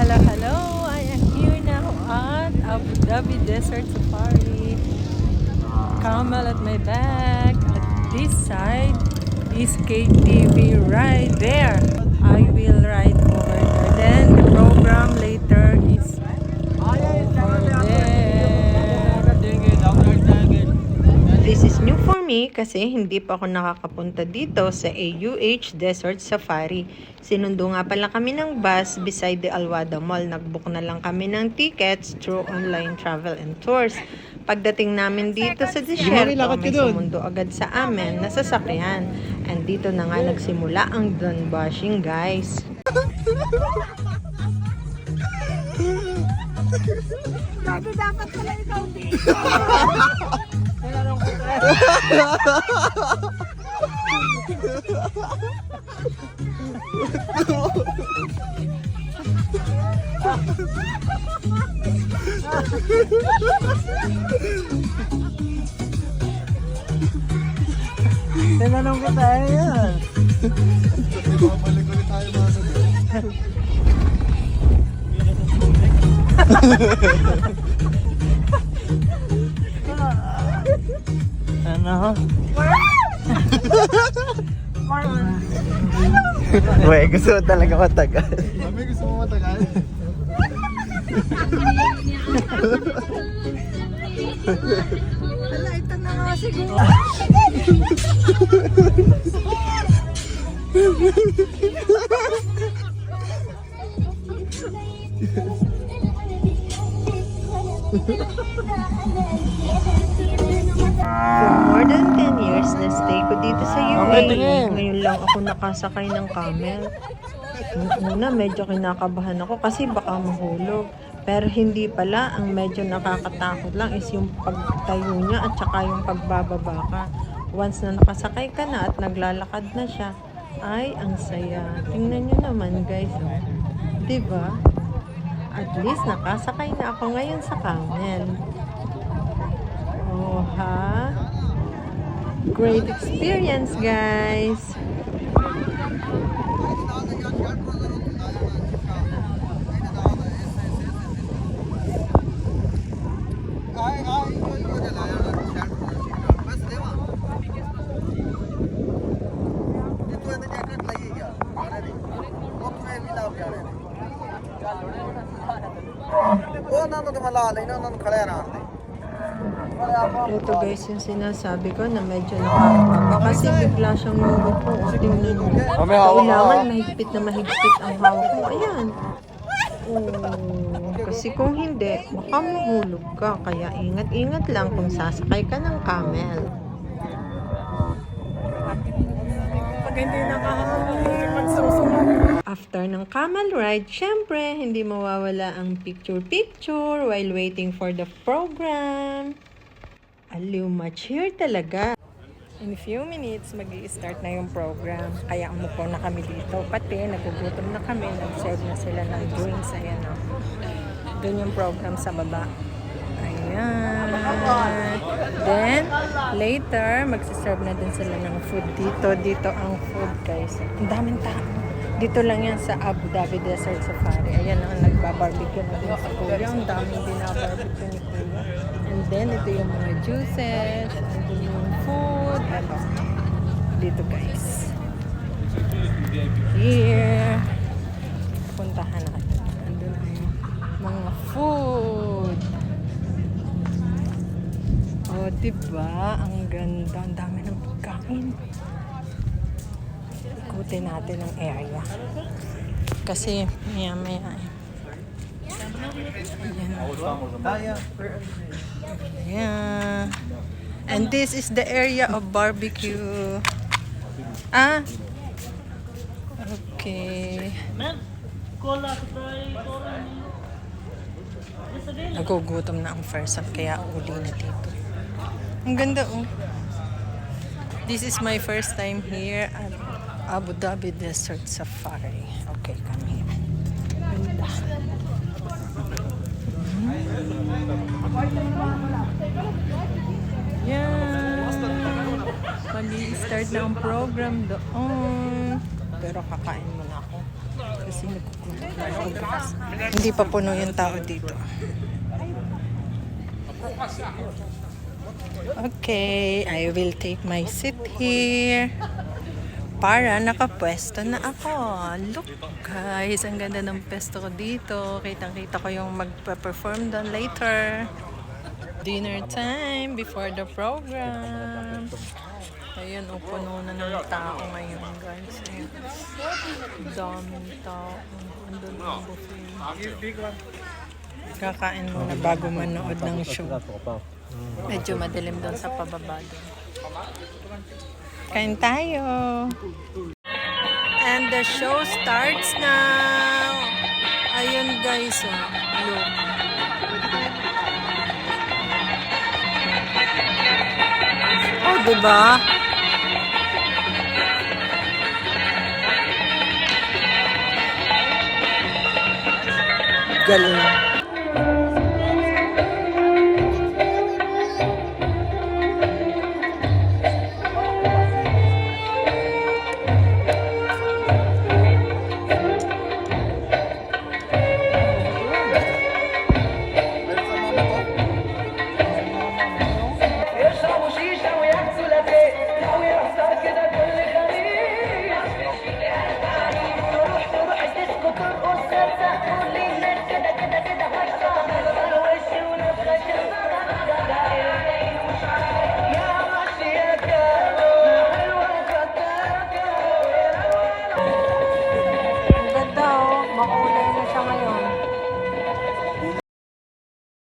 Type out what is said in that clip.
Hello! I am here now at Abu Dhabi Desert Safari. Camel at my back. At this side is KTV right there. I will ride over there. Then the program later is over there. This is new for me kasi hindi pa ako nakakapunta dito sa AUH Desert Safari. Sinundo nga pala kami ng bus beside the Alwada Mall. Nagbook na lang kami ng tickets through online travel and tours. Pagdating namin dito sa desierto, may sumundo agad sa amin na sasakyan. And dito na nga nagsimula ang dawn bashing, guys. Dati dapat pala ikaw dito. Tinanong ko tayo yan. Babalik ulit tayo mga sabi. Ano? Uy, gusto mo talaga matagal. Kami gusto mo matagal. Wala, ito na nga siguro. For more than 10 years na stay ko dito sa UAE, ngayon lang ako nakasakay ng camel. Noong una, medyo kinakabahan ako kasi baka mahulog. Pero hindi pala, ang medyo nakakatakot lang is yung pagtayo niya at saka yung pagbababa ka. Once na nakasakay ka na at naglalakad na siya, ay, ang saya. Tingnan nyo naman, guys. Oh. Diba? At least nakasakay na ako ngayon sa camel. Oh, ha? Great experience, guys. Ito guys, yung sinasabi ko na medyo nakakaba kasi bigla siyang lumupo. Tingnan nyo. Kailangan mahigpit na mahigpit ang hawak mo. Ayan. Oh, kasi kung hindi, baka mahulog ka. Kaya ingat-ingat lang kung sasakay ka ng camel. Pag hindi nakahawak, after ng camel ride, syempre, hindi mawawala ang picture-picture while waiting for the program. Aliw, much here talaga. In a few minutes, mag-i-start na yung program. Kaya umupo na kami dito. Pati, nagugutom na kami. Nag-serve na sila ng drinks. Ayan, o. Doon yung program sa baba. Ayan. Then, later, magsiserve na din sila ng food dito. Dito ang food, guys. Ang daming tao. Dito lang yan sa Abu Dhabi Desert Safari. Ayan ang nagbabarbecue na din sa kuya. Ang daming binabarbecue ni kuya. And then, ito yung mga juices. Ito yung food. Ito. Dito, guys. Here. Puntahan natin. Andun ang mga food. Oh, diba? Ang ganda. Ang dami ng pagkain. Ikutin natin ang area. Kasi maya-maya eh. Yeah. And this is the area of barbecue. Ah? Okay. Nagugutom na ang first kaya uli na dito. Ang ganda oh. This is my first time here at Abu Dhabi Desert Safari. Okay, kami. Ganda. Yan. Mag-i-start na ang program doon. Pero kakain muna ako. Kasi nagkukulang. Hindi pa puno yung tao dito. Okay, I will take my seat here. Para nakapwesto na ako. Look guys, ang ganda ng pwesto ko dito. Kitang-kita ko yung magpa-perform doon later. Dinner time before the program. Ayun, puno na ng tao ngayon guys. Ayun. Daming tao. Andun ang buffet. Kakain muna bago manood ng show. Medyo madilim doon sa pababa doon. Kain tayo! And the show starts now! Ayun guys, oh. Look. Oh, diba? Galing.